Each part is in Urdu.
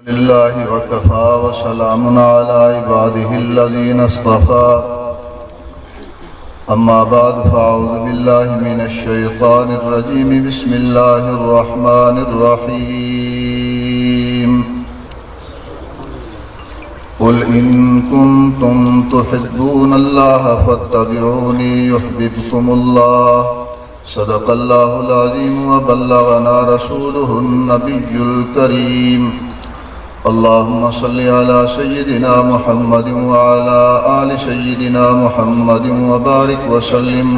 لله وكفى وسلام على عباده الذين اصطفى أما بعد فأعوذ بالله من الشيطان الرجيم بسم الله الرحمن الرحيم قل إن كنتم تحبون الله فاتبعوني يحببكم الله صدق الله العظيم وبلغنا رسوله النبي الكريم اللهم صل على سيدنا محمد وعلى آل سيدنا محمد وبارك وسلم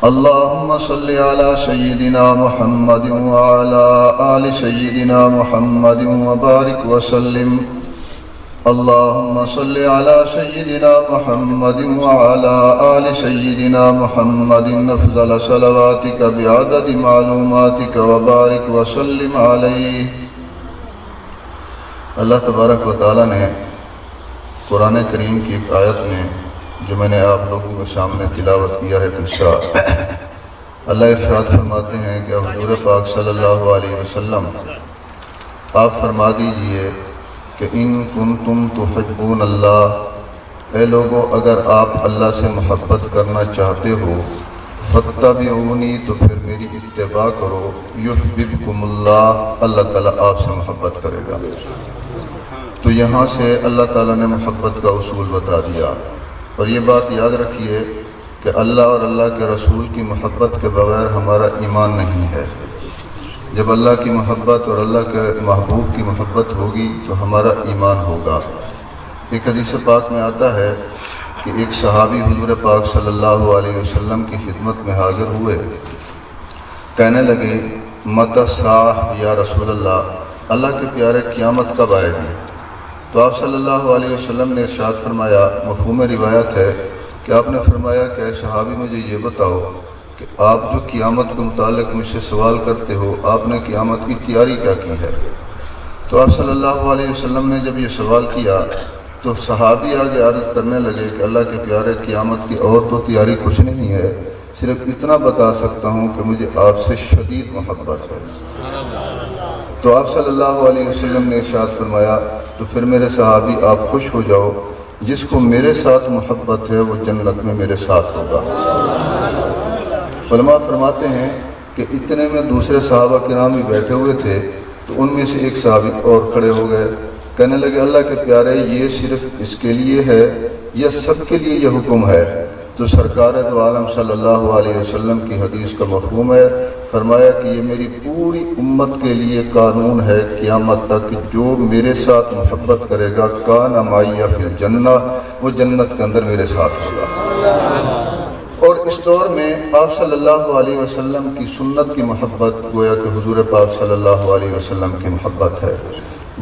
اللهم صل على سيدنا محمد وعلى آل سيدنا محمد وبارك وسلم اللهم صل على سيدنا محمد وعلى آل سيدنا محمد أفضل صلواتك بعدد معلوماتك وبارك وسلم عليه۔ اللہ تبارک و تعالیٰ نے قرآن کریم کی ایک آیت میں جو میں نے آپ لوگوں کے سامنے تلاوت کیا ہے قصہ، اللہ ارشاد فرماتے ہیں کہ حضور پاک صلی اللہ علیہ وسلم آپ فرما دیجئے کہ ان کنتم تحبون اللہ، اے لوگوں اگر آپ اللہ سے محبت کرنا چاہتے ہو فاتبعونی تو پھر میری اتباع کرو، یحببکم اللہ، اللہ تعالیٰ آپ سے محبت کرے گا۔ تو یہاں سے اللہ تعالیٰ نے محبت کا اصول بتا دیا، اور یہ بات یاد رکھیے کہ اللہ اور اللہ کے رسول کی محبت کے بغیر ہمارا ایمان نہیں ہے۔ جب اللہ کی محبت اور اللہ کے محبوب کی محبت ہوگی تو ہمارا ایمان ہوگا۔ ایک حدیث پاک میں آتا ہے کہ ایک صحابی حضور پاک صلی اللہ علیہ وسلم کی خدمت میں حاضر ہوئے، کہنے لگے متی الساعہ یا رسول اللہ کے پیارے قیامت کب آئے گی؟ تو آپ صلی اللہ علیہ وسلم نے ارشاد فرمایا، مفہوم روایت ہے کہ آپ نے فرمایا کہ اے صحابی مجھے یہ بتاؤ کہ آپ جو قیامت کے متعلق مجھ سے سوال کرتے ہو آپ نے قیامت کی تیاری کیا کی ہے؟ تو آپ صلی اللہ علیہ وسلم نے جب یہ سوال کیا تو صحابی آگے عرض کرنے لگے کہ اللہ کے پیارے قیامت کی اور تو تیاری کچھ نہیں ہے، صرف اتنا بتا سکتا ہوں کہ مجھے آپ سے شدید محبت ہے۔ تو آپ صلی اللہ علیہ وسلم نے ارشاد فرمایا تو پھر میرے صحابی آپ خوش ہو جاؤ، جس کو میرے ساتھ محبت ہے وہ جنت میں میرے ساتھ ہوگا۔ علماء فرماتے ہیں کہ اتنے میں دوسرے صحابہ کرام بھی بیٹھے ہوئے تھے تو ان میں سے ایک صحابی اور کھڑے ہو گئے، کہنے لگے اللہ کے پیارے یہ صرف اس کے لیے ہے یا سب کے لیے یہ حکم ہے؟ تو سرکار دو عالم صلی اللہ علیہ وسلم کی حدیث کا مفہوم ہے، فرمایا کہ یہ میری پوری امت کے لیے قانون ہے قیامت تک، جو میرے ساتھ محبت کرے گا کان معی فی الجنہ، وہ جنت کے اندر میرے ساتھ ہوگا۔ اور اس دور میں آپ صلی اللہ علیہ وسلم کی سنت کی محبت گویا کہ حضور پاک صلی اللہ علیہ وسلم کی محبت ہے۔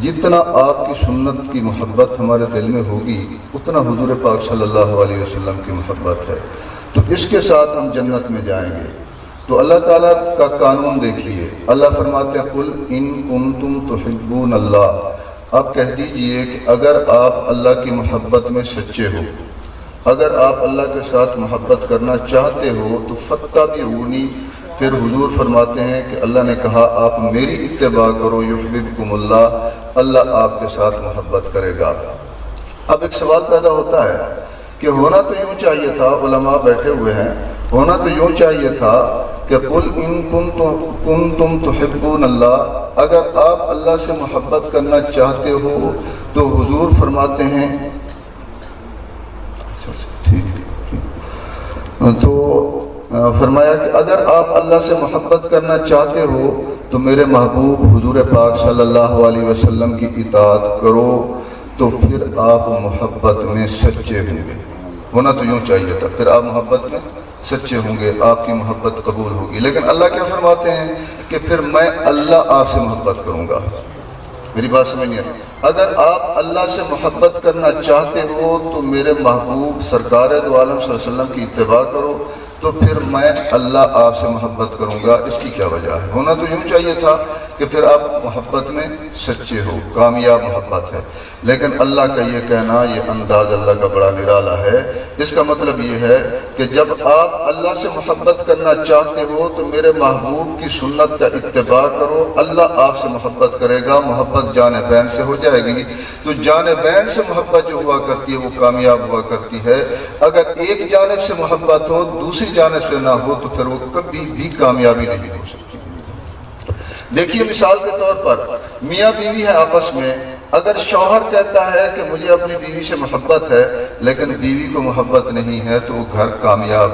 جتنا آپ کی سنت کی محبت ہمارے دل میں ہوگی اتنا حضور پاک صلی اللہ علیہ وسلم کی محبت ہے، تو اس کے ساتھ ہم جنت میں جائیں گے۔ تو اللہ تعالیٰ کا قانون دیکھیے، اللہ فرماتے ہیں قل ان کنتم تحبون اللہ، آپ کہہ دیجئے کہ اگر آپ اللہ کی محبت میں سچے ہو، اگر آپ اللہ کے ساتھ محبت کرنا چاہتے ہو تو فاتبعونی، پھر حضور فرماتے ہیں کہ اللہ نے کہا آپ میری اتباع کرو، یحببکم اللہ، اللہ آپ کے ساتھ محبت کرے گا۔ اب ایک سوال پیدا ہوتا ہے کہ ہونا تو یوں چاہیے تھا، علماء بیٹھے ہوئے ہیں، ہونا تو یوں چاہیے تھا کہ قل ان کنتم تحبون اللہ، اگر آپ اللہ سے محبت کرنا چاہتے ہو تو حضور فرماتے ہیں تو فرمایا کہ اگر آپ اللہ سے محبت کرنا چاہتے ہو تو میرے محبوب حضور پاک صلی اللہ علیہ وسلم کی اطاعت کرو، تو پھر آپ محبت میں سچے ہوں گے۔ ہونا تو یوں چاہیے تھا، پھر آپ محبت میں سچے ہوں گے، آپ کی محبت قبول ہوگی۔ لیکن اللہ کیا فرماتے ہیں کہ پھر میں اللہ آپ سے محبت کروں گا۔ میری بات سمجھیے، اگر آپ اللہ سے محبت کرنا چاہتے ہو تو میرے محبوب سرکار دو عالم صلی اللہ علیہ وسلم کی اتباع کرو، تو پھر میں اللہ آپ سے محبت کروں گا، اس کی کیا وجہ ہے؟ ہونا تو یوں چاہیے تھا کہ پھر آپ محبت میں سچے ہو، کامیاب محبت ہے، لیکن اللہ کا یہ کہنا، یہ انداز اللہ کا بڑا نرالا ہے۔ اس کا مطلب یہ ہے کہ جب آپ اللہ سے محبت کرنا چاہتے ہو تو میرے محبوب کی سنت کا اتباع کرو، اللہ آپ سے محبت کرے گا، محبت جانبین سے ہو جائے گی۔ تو جانبین سے محبت جو ہوا کرتی ہے وہ کامیاب ہوا کرتی ہے۔ اگر ایک جانب سے محبت ہو دوسری جانب سے نہ ہو تو پھر وہ کبھی بھی کامیابی نہیں ہو سکتی۔ دیکھیے مثال کے طور پر میاں بیوی ہے آپس میں، اگر شوہر کہتا ہے کہ مجھے اپنی بیوی سے محبت ہے لیکن بیوی کو محبت نہیں ہے تو وہ گھر کامیاب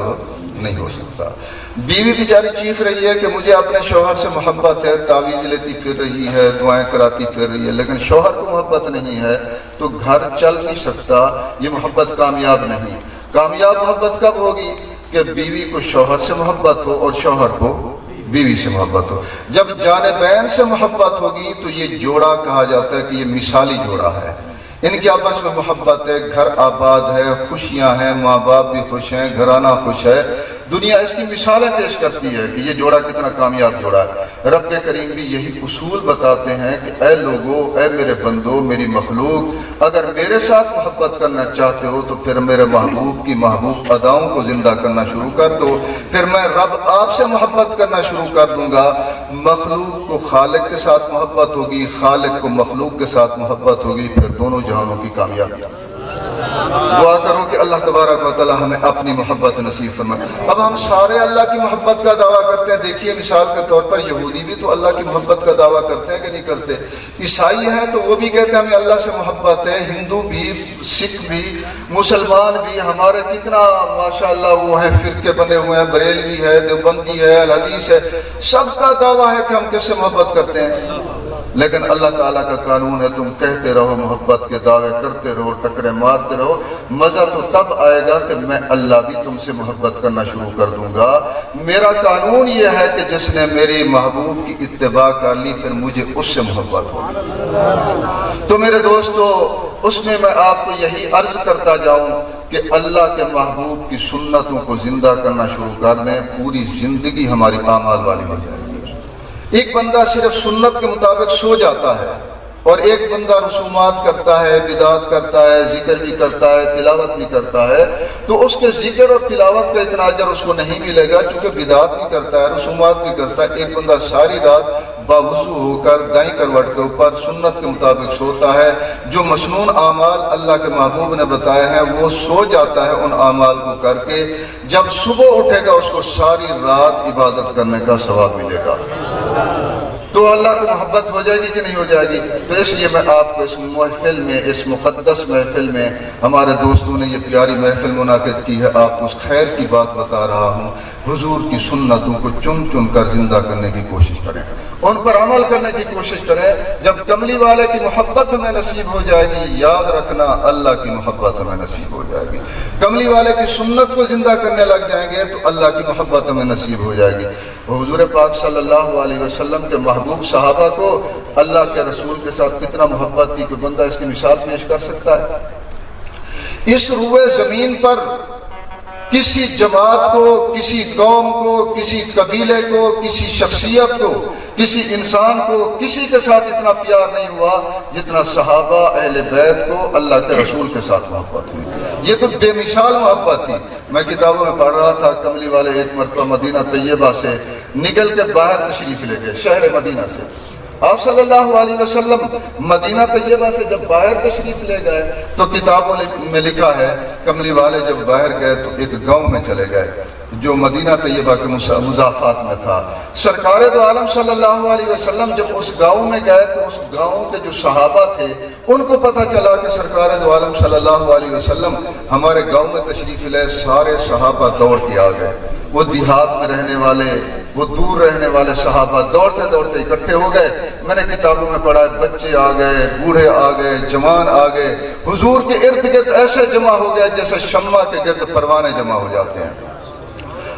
نہیں ہو سکتا۔ بیوی بیچاری چیخ رہی ہے کہ مجھے اپنے شوہر سے محبت ہے، تعویذ لیتی پھر رہی ہے، دعائیں کراتی پھر رہی ہے، لیکن شوہر کو محبت نہیں ہے تو گھر چل نہیں سکتا، یہ محبت کامیاب نہیں۔ کامیاب محبت کب ہوگی؟ کہ بیوی کو شوہر سے محبت ہو اور شوہر کو بیوی سے محبت ہو۔ جب جانبین سے محبت ہوگی تو یہ جوڑا کہا جاتا ہے کہ یہ مثالی جوڑا ہے، ان کی آپس میں محبت ہے، گھر آباد ہے، خوشیاں ہیں، ماں باپ بھی خوش ہیں، گھرانہ خوش ہے، دنیا اس کی مثالیں پیش کرتی ہے کہ یہ جوڑا کتنا کامیاب جوڑا ہے۔ رب کریم بھی یہی اصول بتاتے ہیں کہ اے لوگو، اے میرے بندو، میری مخلوق، اگر میرے ساتھ محبت کرنا چاہتے ہو تو پھر میرے محبوب کی محبوب اداؤں کو زندہ کرنا شروع کر دو، پھر میں رب آپ سے محبت کرنا شروع کر دوں گا۔ مخلوق کو خالق کے ساتھ محبت ہوگی، خالق کو مخلوق کے ساتھ محبت ہوگی، پھر دونوں جہانوں کی کامیابی۔ دعا کرو کہ اللہ تبارک و تعالی ہمیں اپنی محبت نصیب فرمائے۔ اب ہم سارے اللہ کی محبت کا دعویٰ کرتے ہیں۔ دیکھیے مثال کے طور پر یہودی بھی تو اللہ کی محبت کا دعویٰ کرتے ہیں کہ نہیں کرتے؟ عیسائی ہیں تو وہ بھی کہتے ہیں ہمیں اللہ سے محبت ہے، ہندو بھی، سکھ بھی، مسلمان بھی، ہمارے کتنا ماشاءاللہ وہ ہیں فرقے بنے ہوئے ہیں، بریلوی ہے، دیوبندی ہے، الحدیث ہے، سب کا دعویٰ ہے کہ ہم کس سے محبت کرتے ہیں۔ لیکن اللہ تعالیٰ کا قانون ہے تم کہتے رہو، محبت کے دعوے کرتے رہو، ٹکرے مارتے رہو، مزہ تو تب آئے گا کہ میں اللہ بھی تم سے محبت کرنا شروع کر دوں گا۔ میرا قانون یہ ہے کہ جس نے میری محبوب کی اتباع کر لی پھر مجھے اس سے محبت ہوگی۔ تو میرے دوستو، اس میں آپ کو یہی عرض کرتا جاؤں کہ اللہ کے محبوب کی سنتوں کو زندہ کرنا شروع کر دیں، پوری زندگی ہماری اعمال والی ہو جائے گی۔ ایک بندہ صرف سنت کے مطابق سو جاتا ہے اور ایک بندہ رسومات کرتا ہے، بدعات کرتا ہے، ذکر بھی کرتا ہے، تلاوت بھی کرتا ہے، تو اس کے ذکر اور تلاوت کا اتنا اجر اس کو نہیں ملے گا چونکہ بدعات بھی کرتا ہے، رسومات بھی کرتا ہے۔ ایک بندہ ساری رات باوضو ہو کر دائیں کروٹ کے اوپر سنت کے مطابق سوتا ہے، جو مسنون اعمال اللہ کے محبوب نے بتائے ہیں وہ سو جاتا ہے ان اعمال کو کر کے، جب صبح اٹھے گا اس کو ساری رات عبادت کرنے کا ثواب ملے گا۔ تو اللہ کو محبت ہو جائے گی کہ نہیں ہو جائے گی؟ تو اس لیے میں آپ کو اس محفل میں، اس مقدس محفل میں، ہمارے دوستوں نے یہ پیاری محفل منعقد کی ہے، آپ کو اس خیر کی بات بتا رہا ہوں۔ حضور کی سنتوں کو چن چن کر زندہ کرنے کی کوشش کریں، ان پر عمل کرنے کی کوشش کریں۔ جب کملی والے کی محبت ہمیں نصیب ہو جائے گی، یاد رکھنا اللہ کی محبت ہمیں نصیب ہو جائے گی۔ کملی والے کی سنت کو زندہ کرنے لگ جائیں گے تو اللہ کی محبت ہمیں نصیب ہو جائے گی۔ حضور پاک صلی اللہ علیہ وسلم کے محبوب صحابہ کو اللہ کے رسول کے ساتھ کتنا محبت تھی کہ بندہ اس کی مثال پیش کر سکتا ہے۔ اس روئے زمین پر کسی جماعت کو، کسی قوم کو، کسی قبیلے کو، کسی شخصیت کو، کسی انسان کو، کسی کے ساتھ اتنا پیار نہیں ہوا جتنا صحابہ اہل بیت کو اللہ کے رسول کے ساتھ محبت ہوئی۔ یہ تو بے مثال محبت تھی۔ میں کتابوں میں پڑھ رہا تھا کملی والے ایک مرتبہ مدینہ طیبہ سے نکل کے باہر تشریف لے گئے، شہر مدینہ سے۔ آپ صلی اللہ علیہ وسلم مدینہ طیبہ سے جب باہر تشریف لے گئے تو کتابوں میں لکھا ہے کملی والے جب باہر گئے تو ایک گاؤں میں چلے گئے جو مدینہ طیبہ کے مضافات میں تھا۔ سرکار دو عالم صلی اللہ علیہ وسلم جب اس گاؤں میں گئے تو اس گاؤں کے جو صحابہ تھے ان کو پتہ چلا کہ سرکار دو عالم صلی اللہ علیہ وسلم ہمارے گاؤں میں تشریف لے۔ سارے صحابہ دوڑ کے آ گئے، وہ دیہات میں رہنے والے، وہ دور رہنے والے صحابہ دوڑتے دوڑتے اکٹھے ہو گئے۔ میں نے کتابوں میں پڑھا ہے بچے آ گئے، بوڑھے آ گئے، جوان آ گئے، حضور کے ارد گرد ایسے جمع ہو گئے جیسے شمع کے گرد پروانے جمع ہو جاتے ہیں۔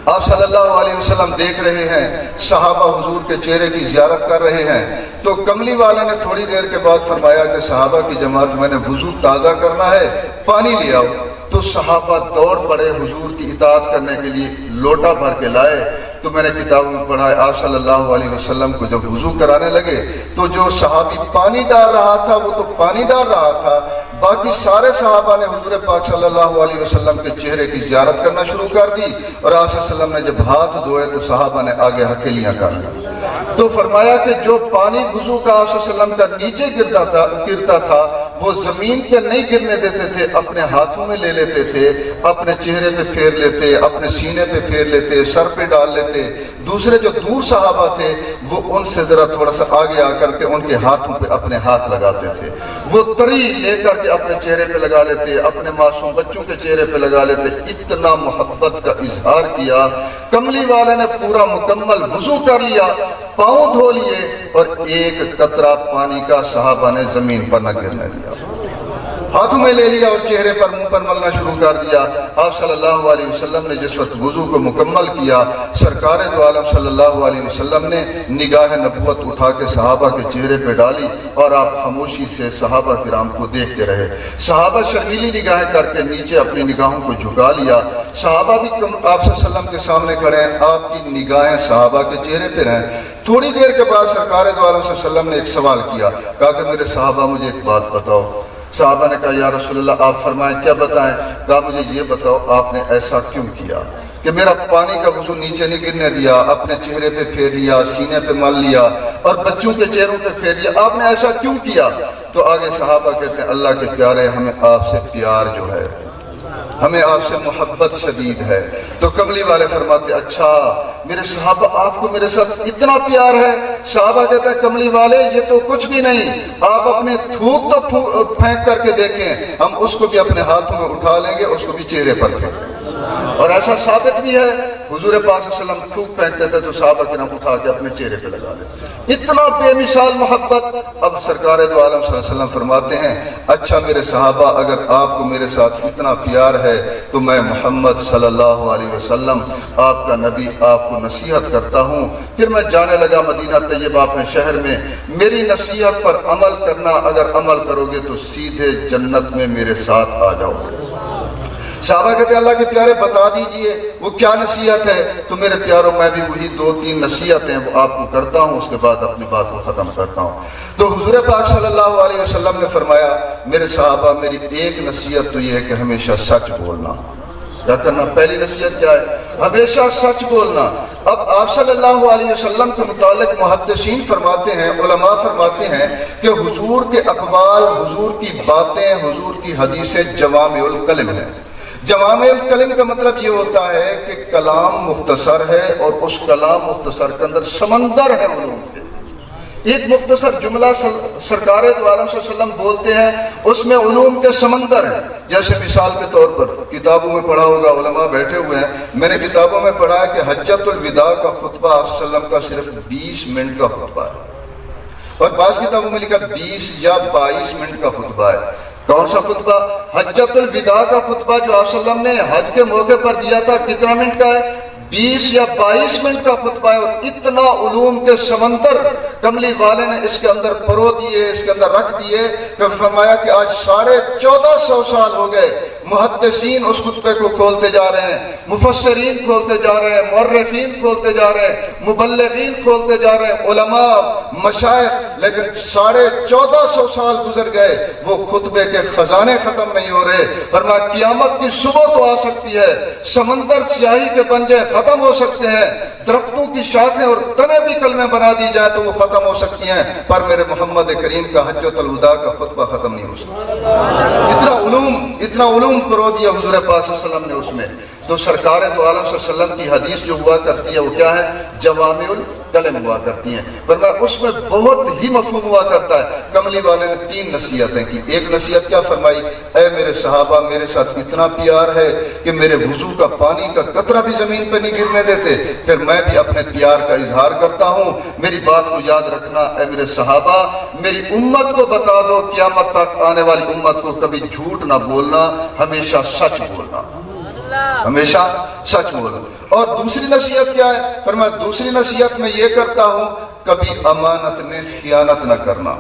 آپ صلی اللہ علیہ وسلم دیکھ رہے ہیں صحابہ حضور کے چہرے کی زیارت کر رہے ہیں، تو کملی والے نے تھوڑی دیر کے بعد فرمایا کہ صحابہ کی جماعت میں نے وضو تازہ کرنا ہے، پانی لے آؤ۔ تو صحابہ دوڑ پڑے حضور کی اطاعت کرنے کے لیے، لوٹا بھر کے لائے۔ تو میں نے کتابوں میں پڑھا ہے آپ صلی اللہ علیہ وسلم کو جب وضو کرانے لگے تو جو صحابی پانی ڈال رہا تھا وہ تو پانی ڈال رہا تھا، باقی سارے صحابہ نے حضور پاک صلی اللہ علیہ وسلم کے چہرے کی زیارت کرنا شروع کر دی، اور آپ صلی اللہ علیہ وسلم نے جب ہاتھ دھوئے تو صحابہ نے آگے ہتھیلیاں کر لی۔ تو فرمایا کہ جو پانی وضو کا آپ صلی اللہ علیہ وسلم کا نیچے گرتا تھا وہ زمین پہ نہیں گرنے دیتے تھے، اپنے ہاتھوں میں لے لیتے تھے، اپنے چہرے پہ پھیر لیتے، اپنے سینے پہ پھیر لیتے، سر پہ ڈال لیتے۔ دوسرے جو دور صحابہ تھے وہ ان سے ذرا تھوڑا سا آگے آ کر کے ان کے ہاتھوں پہ اپنے ہاتھ لگاتے تھے، وہ تری لے کر کے اپنے چہرے پہ لگا لیتے، اپنے معصوم بچوں کے چہرے پہ لگا لیتے۔ اتنا محبت کا اظہار کیا۔ کملی والے نے پورا مکمل وضو کر لیا، پاؤں دھو لیے، اور ایک قطرہ پانی کا صحابہ نے زمین پر نہ گرنے دیا، ہاتھوں میں لے لیا اور چہرے پر منہ پر ملنا شروع کر دیا۔ آپ صلی اللہ علیہ وسلم نے جس وقت وضو کو مکمل کیا، سرکار دو عالم صلی اللہ علیہ وسلم نے نگاہ نبوت اٹھا کے صحابہ کے چہرے پہ ڈالی، اور آپ خاموشی سے صحابہ کرام کو دیکھتے رہے۔ صحابہ شرمیلی نگاہیں کر کے نیچے اپنی نگاہوں کو جھکا لیا۔ صحابہ بھی آپ صلی اللہ علیہ وسلم کے سامنے کھڑے ہیں، آپ کی نگاہیں صحابہ کے چہرے پہ رہیں۔ تھوڑی دیر کے بعد سرکار دو عالم صلی اللہ علیہ وسلم نے ایک سوال کیا، کہا کہ میرے صحابہ مجھے ایک بات بتاؤ۔ صحابہ نے کہا یا رسول اللہ آپ فرمائیں، کیا بتائیں؟ کہا مجھے یہ بتاؤ آپ نے ایسا کیوں کیا کہ میرا پانی کا وضو نیچے نہیں گرنے دیا، اپنے چہرے پہ پھیر لیا، سینے پہ مل لیا، اور بچوں کے چہروں پہ پھیر لیا، آپ نے ایسا کیوں کیا؟ تو آگے صحابہ کہتے ہیں اللہ کے پیارے، ہمیں آپ سے پیار جو ہے، ہمیں آپ سے محبت شدید ہے۔ تو کملی والے فرماتے اچھا میرے صحابہ آپ کو میرے ساتھ اتنا پیار ہے؟ صحابہ کہتے ہیں کملی والے یہ تو کچھ بھی نہیں، آپ اپنے تھوک تو پھینک کر کے دیکھیں، ہم اس کو بھی اپنے ہاتھوں میں اٹھا لیں گے، اس کو بھی چہرے پر پھینک۔ اور ایسا ثابت بھی ہے، حضور پاک صلی اللہ علیہ وسلم تھوک پھینکتے تھے تو صحابہ کرام اٹھا کے اپنے چہرے پہ لگا لیتے، اتنا بے مثال محبت۔ اب سرکار دو عالم صلی اللہ علیہ وسلم فرماتے ہیں اچھا میرے صحابہ اگر آپ کو میرے ساتھ اتنا پیار ہے تو میں محمد صلی اللہ علیہ وسلم آپ کا نبی آپ کو نصیحت کرتا ہوں۔ پھر میں جانے لگا مدینہ طیبہ اپنے شہر میں، میری نصیحت پر عمل کرنا، اگر عمل کرو گے تو سیدھے جنت میں میرے ساتھ آ جاؤ گے۔ صحابہ کہتے ہیں اللہ کے پیارے بتا دیجئے وہ کیا نصیحت ہے؟ تو میرے پیاروں میں بھی وہی 2-3 نصیحتیں وہ آپ کو کرتا ہوں، اس کے بعد اپنی بات کو ختم کرتا ہوں۔ تو حضور پاک صلی اللہ علیہ وسلم نے فرمایا میرے صحابہ میری ایک نصیحت تو یہ ہے کہ ہمیشہ سچ بولنا۔ کیا کرنا؟ پہلی نصیحت کیا ہے؟ ہمیشہ سچ بولنا۔ اب آپ صلی اللہ علیہ وسلم کے متعلق محدثین فرماتے ہیں، علماء فرماتے ہیں کہ حضور کے اقوال، حضور کی باتیں، حضور کی حدیثیں جوامع الکلم ہیں۔ جوامع الکلم کا مطلب یہ ہوتا ہے کہ کلام مختصر ہے اور اس کلام مختصر کے اندر سمندر ہے علوم کے۔ ایک مختصر جملہ سرکار دو عالم صلی اللہ علیہ وسلم بولتے ہیں، اس میں علوم کے سمندر ہیں۔ جیسے مثال کے طور پر کتابوں میں پڑھا ہوگا، علماء بیٹھے ہوئے ہیں، میں نے کتابوں میں پڑھا ہے کہ حجۃ الوداع کا خطبہ آپ صلی اللہ علیہ وسلم کا صرف 20 منٹ کا خطبہ ہے، اور بعض کتابوں میں لکھا 20 یا 22 منٹ کا خطبہ ہے۔ کون سا خطبہ؟ حجۃ الوداع کا خطبہ جو آپ صلی اللہ علیہ وسلم نے حج کے موقع پر دیا تھا، کتنا منٹ کا ہے؟ 20 یا 22 منٹ کا خطبہ ہے، اور اتنا علوم کے سمندر کملی والے نے اس کے اندر پرو دیے، اس کے اندر رکھ دیے کہ فرمایا کہ آج 1450 سال ہو گئے، محدثین اس خطبے کو کھولتے جا رہے ہیں، مفسرین کھولتے جا رہے ہیں، مورخین کھولتے جا رہے ہیں، مبلغین کھولتے جا رہے ہیں، علماء، مشائخ، لیکن 1450 سال گزر گئے، وہ خطبے کے خزانے ختم نہیں ہو رہے۔ فرمایا قیامت کی صبح تو آ سکتی ہے، سمندر سیاہی کے پنجے ختم ہو سکتے ہیں، درختوں کی شاخیں اور تنے بھی کلمے بنا دی جائے تو وہ ختم ہو سکتی ہیں، پر میرے محمد کریم کا حجۃ الوداع کا خطبہ ختم نہیں ہو سکتا۔ اتنا علوم کرو دیا حضور پاک صلی اللہ علیہ وسلم نے اس میں۔ تو سرکار دو عالم صلی اللہ علیہ وسلم کی حدیث جو ہوا کرتی ہے وہ کیا ہے؟ جوامع الکلم ہوا کرتی ہیں، ورنہ اس میں بہت ہی مفہوم ہوا کرتا ہے۔ کملی والے نے 3 نصیحتیں کی۔ ایک نصیحت کیا فرمائی؟ اے میرے صحابہ میرے ساتھ اتنا پیار ہے کہ میرے وضو کا پانی کا قطرہ بھی زمین پہ نہیں گرنے دیتے، پھر میں بھی اپنے پیار کا اظہار کرتا ہوں۔ میری بات کو یاد رکھنا اے میرے صحابہ، میری امت کو بتا دو، قیامت تک آنے والی امت کو کبھی جھوٹ نہ بولنا، ہمیشہ سچ بولنا، ہمیشہ سچ بولنا۔ اور دوسری نصیحت کیا ہے؟ فرمایا دوسری نصیحت میں یہ کرتا ہوں کبھی امانت میں خیانت نہ کرنا۔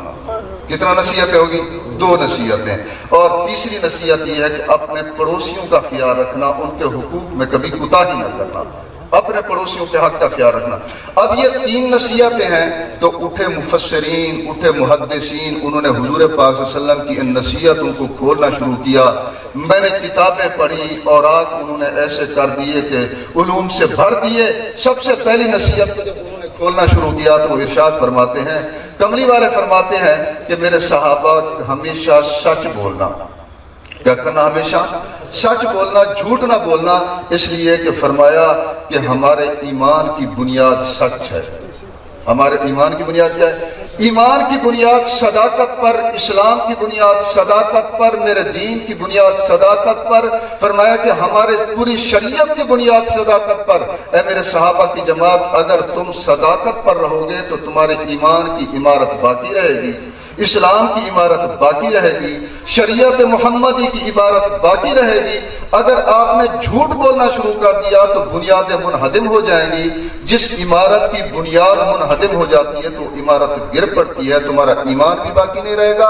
کتنا نصیحتیں ہوگی؟ 2 نصیحتیں. اور تیسری نصیحت یہ ہے کہ اپنے پڑوسیوں کا خیال رکھنا، ان کے حقوق میں کبھی کوتاہی نہ کرنا، اپنے پڑوسیوں کے حق کا خیال رکھنا. اب یہ 3 نصیحتیں ہیں تو اٹھے مفسرین، اٹھے محدثین، انہوں نے حضور پاک صلی اللہ علیہ وسلم کی ان نصیحتوں کو کھولنا شروع کیا. میں نے کتابیں پڑھی اور آج انہوں نے ایسے کر دیے کہ علوم سے بھر دیے. سب سے پہلی نصیحت کو جب انہوں نے کھولنا شروع کیا تو وہ ارشاد فرماتے ہیں، کملی والے فرماتے ہیں کہ میرے صحابہ ہمیشہ سچ بولنا. کیا کرنا؟ ہمیشہ سچ بولنا، جھوٹ نہ بولنا. اس لیے کہ فرمایا کہ ہمارے ایمان کی بنیاد سچ ہے. ہمارے ایمان کی بنیاد کیا ہے؟ ایمان کی بنیاد صداقت پر، اسلام کی بنیاد صداقت پر، میرے دین کی بنیاد صداقت پر. فرمایا کہ ہمارے پوری شریعت کی بنیاد صداقت پر. اے میرے صحابہ کی جماعت، اگر تم صداقت پر رہو گے تو تمہارے ایمان کی عمارت باقی رہے گی، اسلام کی عمارت باقی رہے گی، شریعت محمدی کی عبارت باقی رہے گی. اگر آپ نے جھوٹ بولنا شروع کر دیا تو بنیادیں منہدم ہو جائیں گی. جس عمارت کی بنیاد منہدم ہو جاتی ہے تو عمارت گر پڑتی ہے. تمہارا ایمان بھی باقی نہیں رہے گا،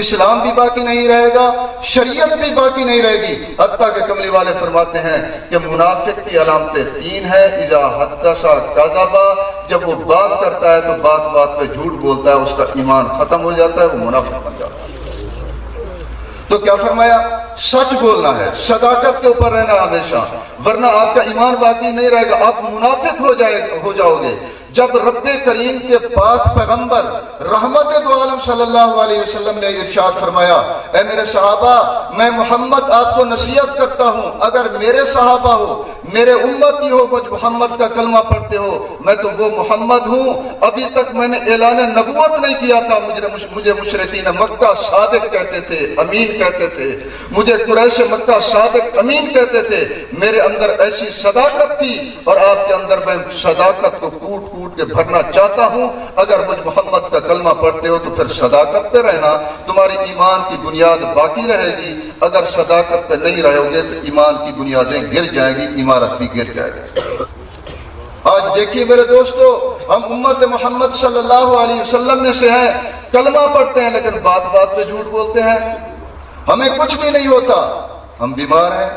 اسلام بھی باقی نہیں رہے گا، شریعت بھی باقی نہیں رہے گی. حتیٰ کہ کملی والے فرماتے ہیں کہ منافق کی علامتیں 3 ہیں. اذا حدث کذب، جب وہ بات کرتا ہے تو بات بات پہ جھوٹ بولتا ہے، اس کا ایمان ختم ہو جاتا ہے، وہ منافق بن جاتا ہے. تو کیا فرمایا؟ سچ بولنا ہے، صداقت کے اوپر رہنا ہمیشہ، ورنہ آپ کا ایمان باقی نہیں رہے گا، آپ منافق ہو جاؤ گے. جب رب کریم کے پاک پیغمبر رحمت دو عالم صلی اللہ علیہ وسلم نے ارشاد فرمایا، اے میرے صحابہ، میں محمد آپ کو نصیحت کرتا ہوں، اگر میرے صحابہ ہو، میرے امتی ہو، مجھ محمد کا کلمہ پڑھتے ہو، میں تو وہ محمد ہوں. ابھی تک میں نے اعلان نبوت نہیں کیا تھا. مجھے مشرکین مکہ صادق کہتے تھے، امین کہتے تھے. مجھے قریش مکہ صادق امین کہتے تھے. میرے اندر ایسی صداقت تھی اور آپ کے اندر میں صداقت کو کوٹ کے بھرنا چاہتا ہوں. اگر مجھ محمد کا کلمہ پڑھتے ہو تو پھر صداقت پہ رہنا، تمہاری ایمان کی بنیاد باقی رہے گی. اگر صداقت پہ نہیں رہو گے تو ایمان کی بنیادیں گر جائیں گی، عمارت بھی گر جائے گی. آج دیکھیے میرے دوستو، ہم امت محمد صلی اللہ علیہ وسلم میں سے ہیں، کلمہ پڑھتے ہیں لیکن بات بات پہ جھوٹ بولتے ہیں. ہمیں کچھ بھی نہیں ہوتا، ہم بیمار ہیں،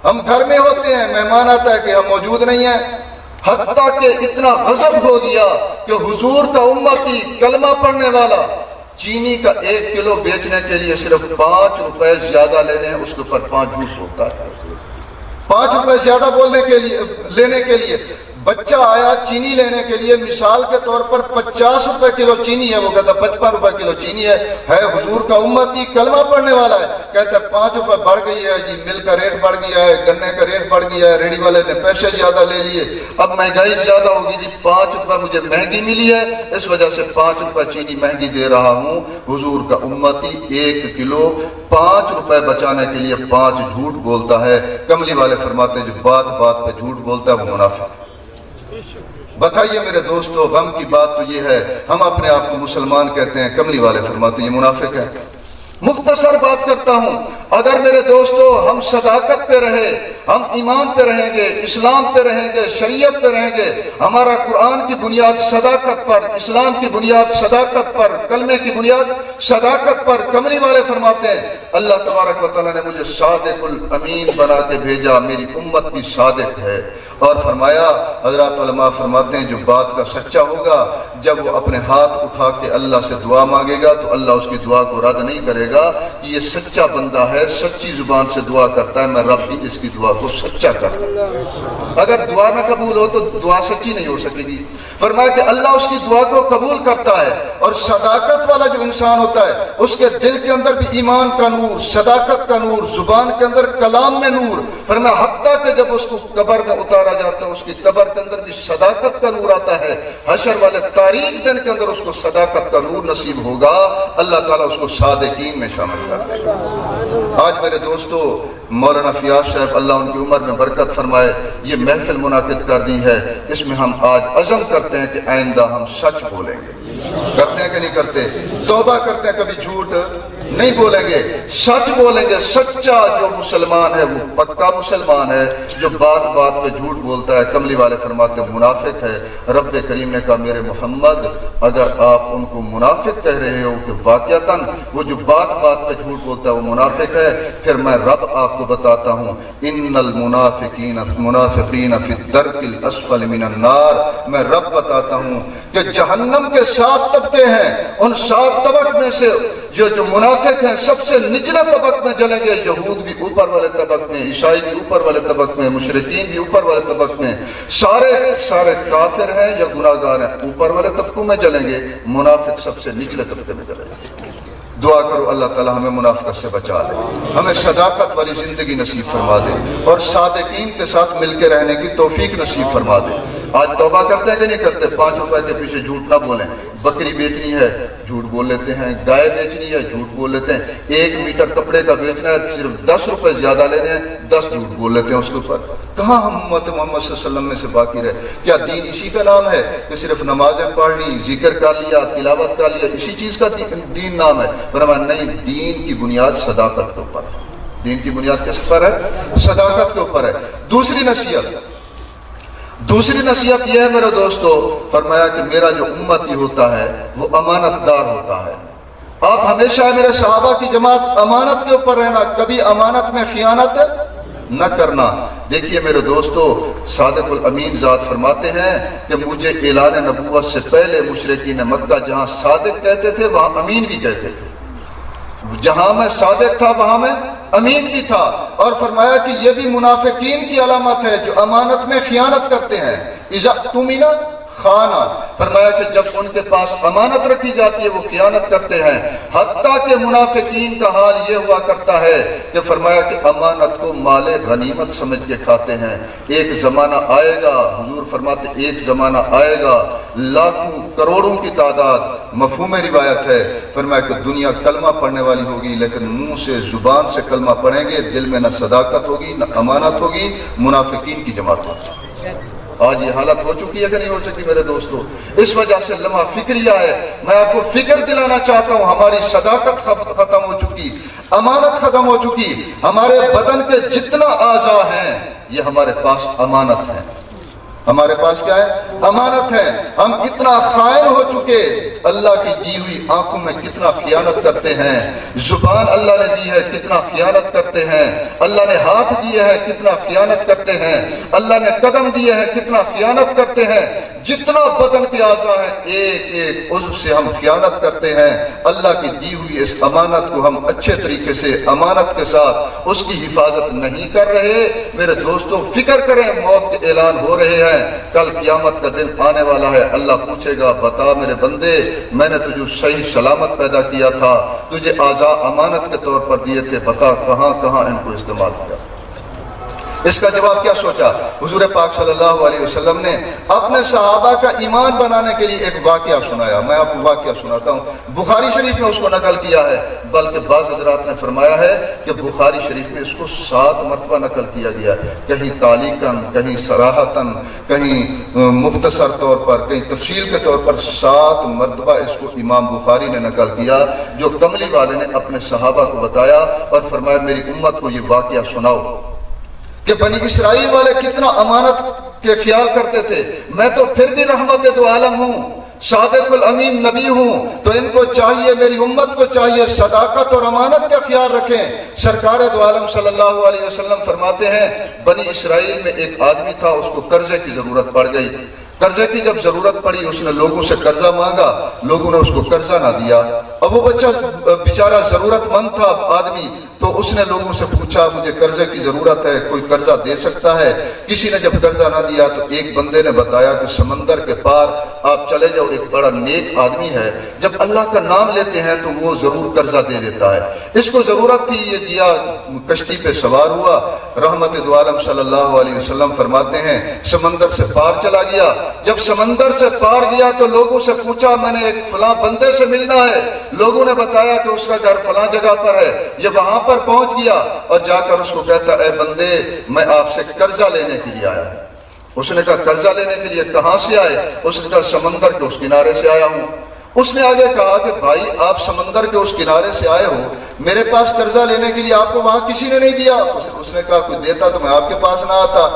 ہم گھر میں ہوتے ہیں، مہمان آتا ہے کہ ہم موجود نہیں ہیں. حتیٰ کہ اتنا غضب ہو گیا کہ حضور کا امتی کلمہ پڑھنے والا چینی کا 1 کلو بیچنے کے لیے صرف 5 روپے زیادہ لے لیں، اس کے اوپر 5 جھوٹ بولتا ہے. 5 روپے زیادہ لینے کے لیے بچہ آیا چینی لینے کے لیے، مثال کے طور پر 50 روپے کلو چینی ہے، وہ کہتا 55 روپے کلو چینی ہے حضور کا امتی کلمہ پڑھنے والا ہے. کہتا 5 روپے بڑھ گئی ہے جی، مل کا ریٹ بڑھ گیا ہے، گنے کا ریٹ بڑھ گیا ہے، ریڑھی والے نے پیسے زیادہ لے لیے، اب مہنگائی زیادہ ہوگی جی، 5 روپے مجھے مہنگی ملی ہے، اس وجہ سے 5 روپے چینی مہنگی دے رہا ہوں. حضور کا امتی 1 کلو 5 روپے بچانے کے لیے 5 جھوٹ بولتا ہے. کملی والے فرماتے ہیں جو بات بات پہ جھوٹ بولتا ہے وہ منافق. بتائیے میرے دوستو، غم کی بات تو یہ ہے، ہم اپنے آپ کو مسلمان کہتے ہیں، کملی والے فرماتے ہیں یہ منافق ہے. مختصر بات کرتا ہوں، اگر میرے دوستو ہم صداقت پہ رہے، ہم ایمان پہ رہیں گے، اسلام پہ رہیں گے، شریعت پہ رہیں گے، ہمارا قرآن کی بنیاد صداقت پر، اسلام کی بنیاد صداقت پر، کلمے کی بنیاد صداقت پر. کملی والے فرماتے ہیں اللہ تبارک و تعالیٰ نے مجھے صادق الامین بنا کے بھیجا، میری امت بھی صادق ہے. اور فرمایا، حضرات علماء فرماتے ہیں جو بات کا سچا ہوگا، جب وہ اپنے ہاتھ اٹھا کے اللہ سے دعا مانگے گا تو اللہ اس کی دعا کو رد نہیں کرے گا کہ یہ سچا بندہ ہے، سچی زبان سے دعا کرتا ہے، میں رب بھی اس کی دعا کو سچا کرتا. اگر دعا نہ قبول ہو تو دعا سچی نہیں ہو سکے گی. فرمایا کہ اللہ اس کی دعا کو قبول کرتا ہے. اور صداقت والا جو انسان ہوتا ہے اس کے دل کے اندر بھی ایمان کا نور، صداقت کا نور، زبان کے اندر کلام میں نور. فرمایا حتیٰ کہ جب اس کو قبر میں اتارا جاتا ہے اس کی قبر کے اندر بھی صداقت کا نور آتا ہے. حشر والے تاریخ دن کے اندر اس کو صداقت کا نور نصیب ہوگا. اللہ تعالیٰ اس کو صادقین میں شامل کر دے گا. آج میرے دوستو مولانا فیاض صاحب اللہ ان کی عمر میں برکت فرمائے یہ محفل منعقد کر دی ہے. اس میں ہم آج عزم کرتے ہیں کہ آئندہ ہم سچ بولیں گے. کرتے ہیں کہ نہیں کرتے؟ توبہ کرتے ہیں، کبھی جھوٹ نہیں بولیں گے، سچ بولیں گے۔ سچا جو مسلمان ہے وہ پکا مسلمان ہے، جو بات بات پہ جھوٹ بولتا ہے کملی والے فرماتے ہیں منافق ہے۔ رب کریم نے کہا میرے محمد اگر آپ ان کو منافق کہہ رہے ہو کہ واقعتاً وہ جو بات بات پہ جھوٹ بولتا ہے وہ منافق ہے، پھر میں رب آپ کو بتاتا ہوں ان المنافقین فی الدرک الاسفل من النار، میں رب بتاتا ہوں کہ جہنم کے 7 طبقے ہیں، ان 7 طبق میں سے جو منافق ہیں سب سے نچلے طبق میں جلیں گے۔ یہود بھی اوپر والے طبق میں، عیسائی بھی اوپر والے طبق میں، مشرکین بھی اوپر والے طبق میں، سارے کافر ہیں یا گناہگار ہیں اوپر والے طبقوں میں جلیں گے، منافق سب سے نچلے طبقے میں جلیں گے۔ دعا کرو اللہ تعالی ہمیں منافقت سے بچا لے، ہمیں صداقت والی زندگی نصیب فرما دے اور صادقین کے ساتھ مل کے رہنے کی توفیق نصیب فرما دے۔ آج توبہ کرتے ہیں کہ نہیں کرتے؟ 5 روپے کے پیچھے جھوٹ نہ بولیں۔ بکری بیچنی ہے جھوٹ بول لیتے ہیں، گائے بیچنی ہے جھوٹ بول لیتے ہیں، 1 میٹر کپڑے کا بیچنا ہے صرف 10 روپے زیادہ لینے ہیں 10 جھوٹ بول لیتے ہیں اس کے اوپر۔ کہاں ہم امت محمد صلی اللہ علیہ وسلم میں سے باقی رہے؟ کیا دین اسی کا نام ہے کہ صرف نمازیں پڑھ لی، ذکر کر لیا، تلاوت کر لیا، اسی چیز کا دین نام ہے؟ فرمایا نہیں، دین کی بنیاد صداقت کے اوپر ہے۔ دین کی بنیاد کس پر ہے؟ صداقت کے اوپر ہے۔ دوسری نصیحت یہ ہے میرے دوستو، فرمایا کہ میرا جو امتی ہوتا ہے وہ امانت دار ہوتا ہے۔ آپ ہمیشہ میرے صحابہ کی جماعت امانت کے اوپر رہنا، کبھی امانت میں خیانت نہ کرنا۔ دیکھیے میرے دوستو، صادق الامین ذات فرماتے ہیں کہ مجھے اعلان نبوت سے پہلے مشرکین مکہ جہاں صادق کہتے تھے وہاں امین بھی کہتے تھے، جہاں میں صادق تھا وہاں میں امین بھی تھا، اور فرمایا کہ یہ بھی منافقین کی علامت ہے جو امانت میں خیانت کرتے ہیں۔ اذا اؤتمن خانا، فرمایا کہ جب ان کے پاس امانت رکھی جاتی ہے وہ خیانت کرتے ہیں۔ حتیٰ کہ منافقین کا حال یہ ہوا کرتا ہے کہ فرمایا کہ امانت کو مال غنیمت سمجھ کے کھاتے ہیں۔ ایک زمانہ آئے گا، حضور فرماتے ایک زمانہ آئے گا لاکھوں کروڑوں کی تعداد، مفہوم روایت ہے، فرمایا کہ دنیا کلمہ پڑھنے والی ہوگی لیکن منہ سے زبان سے کلمہ پڑھیں گے، دل میں نہ صداقت ہوگی نہ امانت ہوگی، منافقین کی جماعت ہوگی۔ آج یہ حالت ہو چکی ہے کہ نہیں ہو چکی میرے دوستو؟ اس وجہ سے لمحہ فکریہ ہے۔ میں آپ کو فکر دلانا چاہتا ہوں، ہماری صداقت ختم ہو چکی، امانت ختم ہو چکی۔ ہمارے بدن کے جتنا اعضاء ہیں یہ ہمارے پاس امانت ہے۔ ہمارے پاس کیا ہے؟ امانت ہے۔ ہم اتنا خائن ہو چکے، اللہ کی دی ہوئی آنکھوں میں کتنا خیانت کرتے ہیں، زبان اللہ نے دی ہے کتنا خیانت کرتے ہیں، اللہ نے ہاتھ دیے ہیں کتنا خیانت کرتے ہیں، اللہ نے قدم دیے ہیں کتنا خیانت کرتے ہیں۔ جتنا بدن کے اعضاء ہیں ایک ایک عضو سے ہم خیانت کرتے ہیں۔ اللہ کی دی ہوئی اس امانت کو ہم اچھے طریقے سے امانت کے ساتھ اس کی حفاظت نہیں کر رہے۔ میرے دوستو فکر کریں، موت کے اعلان ہو رہے ہیں، کل قیامت کا دن آنے والا ہے، اللہ پوچھے گا بتا میرے بندے میں نے تجھے صحیح سلامت پیدا کیا تھا، تجھے اعضاء امانت کے طور پر دیے تھے، بتا کہاں کہاں ان کو استعمال کیا۔ اس کا جواب کیا سوچا؟ حضور پاک صلی اللہ علیہ وسلم نے اپنے صحابہ کا ایمان بنانے کے لیے ایک واقعہ سنایا۔ میں آپ کو واقعہ سناتا ہوں، بخاری شریف میں اس کو نقل کیا ہے، بلکہ بعض حضرات نے فرمایا ہے کہ بخاری شریف میں اس کو 7 مرتبہ نقل کیا گیا ہے، کہیں تعلیقاً، کہیں صراحتاً، کہیں مختصر طور پر، کہیں تفصیل کے طور پر 7 مرتبہ اس کو امام بخاری نے نقل کیا، جو کملی والے نے اپنے صحابہ کو بتایا اور فرمایا میری امت کو یہ واقعہ سناؤ کہ بنی اسرائیل والے کتنا امانت کے خیال کرتے تھے۔ میں تو پھر بھی رحمت دو عالم ہوں، صادق الامین نبی ہوں، تو ان کو چاہیے، میری امت کو چاہیے صداقت اور امانت کا خیال رکھیں۔ سرکار دو عالم صلی اللہ علیہ وسلم فرماتے ہیں بنی اسرائیل میں ایک آدمی تھا، اس کو قرضے کی ضرورت پڑ گئی۔ قرضے کی جب ضرورت پڑی اس نے لوگوں سے قرضہ مانگا، لوگوں نے اس کو قرضہ نہ دیا۔ اب وہ بچہ بیچارہ ضرورت مند تھا آدمی، تو اس نے لوگوں سے پوچھا مجھے قرضے کی ضرورت ہے، کوئی قرضہ دے سکتا ہے؟ کسی نے جب قرضہ نہ دیا تو ایک بندے نے بتایا کہ سمندر کے پار آپ چلے جاؤ، ایک بڑا نیک آدمی ہے، جب اللہ کا نام لیتے ہیں تو وہ ضرور قرضہ دے دیتا ہے۔ اس کو ضرورت تھی، یہ گیا کشتی پہ سوار ہوا، رحمت دو عالم صلی اللہ علیہ وسلم فرماتے ہیں سمندر سے پار چلا گیا۔ جب سمندر سے پار گیا تو لوگوں سے پوچھا میں نے ایک فلاں بندے سے ملنا ہے، لوگوں نے بتایا کہ اس کا گھر فلاں جگہ پر ہے۔ یہ وہاں پر پہنچ گیا اور جا کر اس کو کہتا اے بندے میں آپ سے قرضہ لینے کے لیے آیا ہوں۔ اس نے کہا قرضہ لینے کے لیے کہاں سے آئے؟ اس نے کہا سمندر کے اس کنارے سے آیا ہوں۔ اس نے آگے کہا کہ بھائی آپ سمندر کے اس کنارے سے آئے ہو، میرے پاس قرضہ لینے کے لیے آپ کو وہاں کسی نے نہیں دیا۔ اس نے کہا کوئی دیتا تو میں آپ کے پاس نہ آتا۔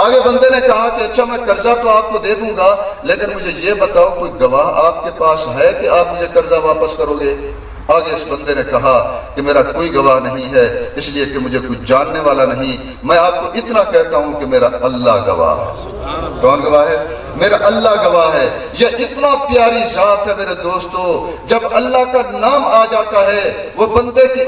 آگے بندے نے کہا کہ اچھا میں قرضہ تو آپ کو دے دوں گا، لیکن مجھے یہ بتاؤ کوئی گواہ آپ کے پاس ہے کہ آپ مجھے قرضہ واپس کرو گے؟ آگے اس بندے نے کہا کہ میرا کوئی گواہ نہیں ہے، اس لیے کہ مجھے کوئی جاننے والا نہیں، میں آپ کو اتنا کہتا ہوں کہ میرا اللہ گواہ ہے۔ کون گواہ ہے؟ میرا اللہ گواہ ہے۔ یہ اتنا پیاری ذات ہے میرے دوستو، جب اللہ کا نام آ جاتا ہے وہ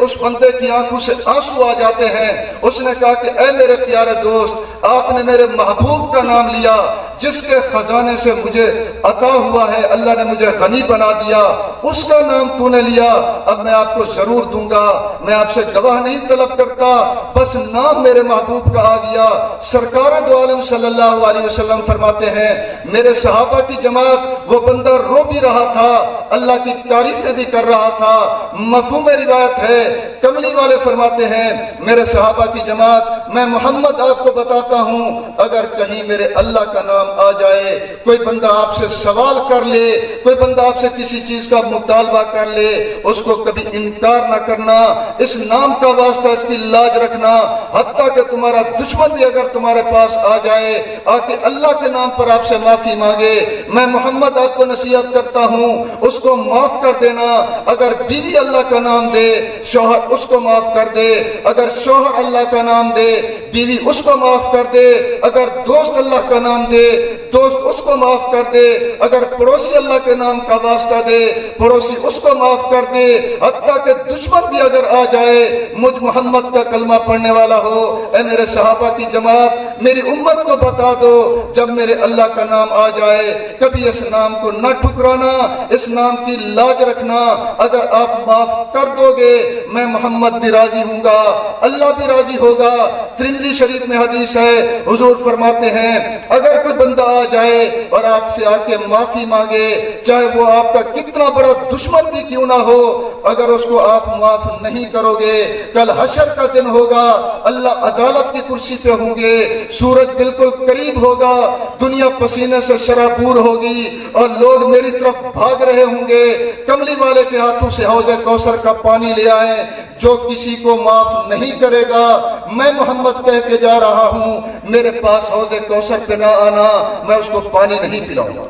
اس بندے کی آنکھوں سے آنسو آ جاتے ہیں۔ اس نے کہا کہ اے میرے پیارے دوست، آپ نے میرے محبوب کا نام لیا جس کے خزانے سے مجھے عطا ہوا ہے، اللہ نے مجھے غنی بنا دیا، اس کا نام تو نے لیا، اب میں آپ کو ضرور دوں گا، میں آپ سے گواہ نہیں طلب کرتا، بس نام میرے محبوب کا آ گیا۔ سرکار دو عالم صلی اللہ علیہ وسلم فرماتے ہیں میرے صحابہ کی جماعت وہ بندہ رو بھی رہا تھا، اللہ کی تعریفیں بھی کر رہا تھا۔ مفہوم روایت ہے، کملی والے فرماتے ہیں میرے صحابہ کی جماعت، میں محمد آپ کو بتاتا ہوں اگر کہیں میرے اللہ کا نام آ جائے، کوئی بندہ آپ سے سوال کر لے، کوئی بندہ آپ سے کسی چیز کا مطالبہ کر لے، اس کو کبھی انکار نہ کرنا، اس نام کا واسطہ اس کی لاج رکھنا، حتیٰ کہ تمہارا دشمن بھی اگر تمہارے پاس آ جائے، آ کے اللہ کے نام پر آپ سے معافی مانگے، میں محمد آپ کو نصیحت کرتا ہوں اس کو معاف کر دینا۔ اگر بیوی اللہ کا نام دے، شوہر اس کو معاف کر دے، اگر شوہر اللہ کا نام دے، بیوی اس کو معاف کر دے، اگر دوست اللہ کا نام دے، دوست اس کو معاف کر دے، اگر پڑوسی اللہ کے نام کا واسطہ دے، پڑوسی اس کو معاف کر دے، حتیٰ کہ دشمن بھی اگر آ جائے مجھ محمد کا کلمہ پڑھنے والا ہو۔ اے میرے صحابہ کی جماعت، میری امت کو بتا دو جب میرے اللہ کا نام آ جائے کبھی اس نام کو نہ ٹھکرانا، اس نام کی لاج رکھنا۔ اگر آپ معاف کر دو گے میں محمد بھی راضی ہوں گا، اللہ بھی راضی ہوگا۔ ترمذی شریف میں حدیث ہے، حضور فرماتے ہیں اگر کوئی بندہ آ جائے اور آپ سے آ کے معافی مانگے، چاہے وہ آپ کا کتنا بڑا دشمن بھی کیوں نہ ہو، اگر اس کو آپ معاف نہیں کرو گے، کل حشر کا دن ہوگا، اللہ عدالت کی کرسی پہ ہوں گے، سورج بالکل قریب ہوگا، دنیا پسینے سے شرابور ہوگی اور لوگ میری طرف بھاگ رہے ہوں گے، کملی والے کے ہاتھوں سے حوض کوثر کا پانی لے آئیں۔ جو کسی کو معاف نہیں کرے گا، میں محمد کہہ کے جا رہا ہوں میرے پاس حوض کوثر پہ نہ آنا، میں اس کو پانی نہیں پلاؤں گا۔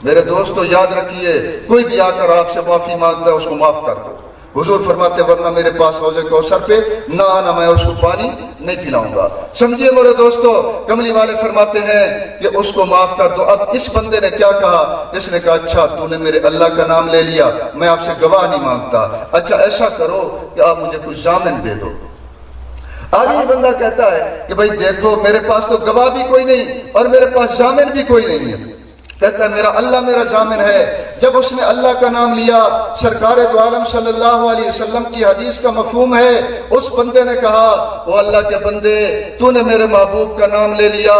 میرے دوستو یاد رکھیے، کوئی بھی آ کر آپ سے معافی مانگتا ہے اس کو معاف کر دو۔ حضور فرماتے ورنہ میرے پاس حوض کوثر پہ نہ آنا، میں اس کو پانی نہیں پلاؤں گا۔ سمجھیے میرے دوستو، کملی والے فرماتے ہیں کہ اس کو معاف کر دو۔ اب اس بندے نے کیا کہا؟ اس نے کہا اچھا تو نے میرے اللہ کا نام لے لیا، میں آپ سے گواہ نہیں مانگتا، اچھا ایسا کرو کہ آپ مجھے کچھ ضامن دے دو۔ آگے یہ بندہ کہتا ہے کہ بھائی دیکھو میرے پاس تو گواہ بھی کوئی نہیں اور میرے پاس ضامن بھی کوئی نہیں ہے۔ کہتا ہے میرا اللہ میرا ضامن ہے۔ جب اس نے اللہ کا نام لیا، سرکار دو عالم صلی اللہ علیہ وسلم کی حدیث کا مفہوم ہے، اس بندے نے کہا وہ اللہ کے بندے تو نے میرے محبوب کا نام لے لیا،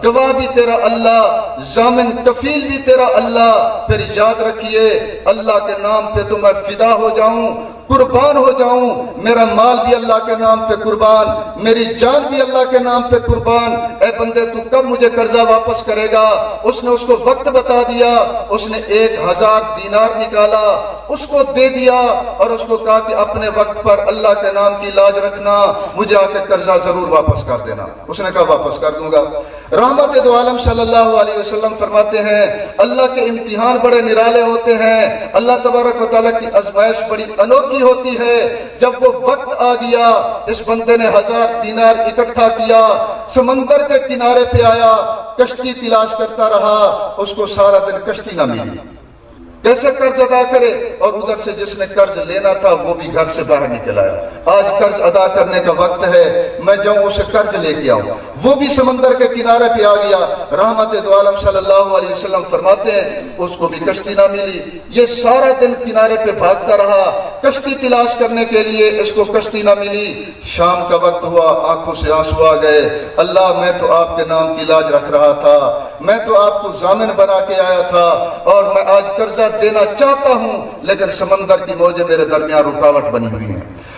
گواہ بھی تیرا اللہ، ضامن کفیل بھی تیرا اللہ، پھر یاد رکھیے اللہ کے نام پہ تو میں فدا ہو جاؤں، قربان ہو جاؤں، میرا مال بھی اللہ کے نام پہ قربان، میری جان بھی اللہ کے نام پہ قربان۔ اے بندے تو کب مجھے قرضہ واپس کرے گا؟ اس نے اس کو وقت بتا دیا، اس نے 1000 دینار نکالا، اس کو دے دیا اور اس کو کہا کہ اپنے وقت پر اللہ کے نام کی لاج رکھنا، مجھے آ کے قرضہ ضرور واپس کر دینا۔ اس نے کہا واپس کر دوں گا۔ رحمت دو عالم صلی اللہ علیہ وسلم فرماتے ہیں اللہ کے امتحان بڑے نرالے ہوتے ہیں، اللہ تبارک و تعالیٰ کی آزمائش بڑی انوکھی ہوتی ہے۔ جب وہ وقت آ گیا، اس بندے نے 1000 دینار اکٹھا کیا، سمندر کے کنارے پہ آیا، کشتی تلاش کرتا رہا، اس کو سارا دن کشتی نہ ملی، کیسے قرض ادا کرے؟ اور ادھر سے جس نے قرض لینا تھا وہ بھی گھر سے باہر نکل آیا، آج قرض ادا کرنے کا وقت ہے، میں جاؤں اسے قرض لے کے آؤں، وہ بھی سمندر کے کنارے پہ آ گیا۔ رحمت دو عالم صلی اللہ علیہ وسلم فرماتے ہیں اس کو بھی کشتی نہ ملی، یہ سارا دن کنارے پہ بھاگتا رہا کشتی تلاش کرنے کے لیے، اس کو کشتی نہ ملی۔ شام کا وقت ہوا، آنکھوں سے آنسو آ گئے، اللہ میں تو آپ کے نام کی لاج رکھ رہا تھا، میں تو آپ کو ضامن بنا کے آیا تھا اور میں آج قرضہ دینا چاہتا ہوں، لیکن سمندر کی موجیں میرے درمیان رکاوٹ بنی ہوئی ہیں۔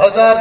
1000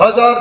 1000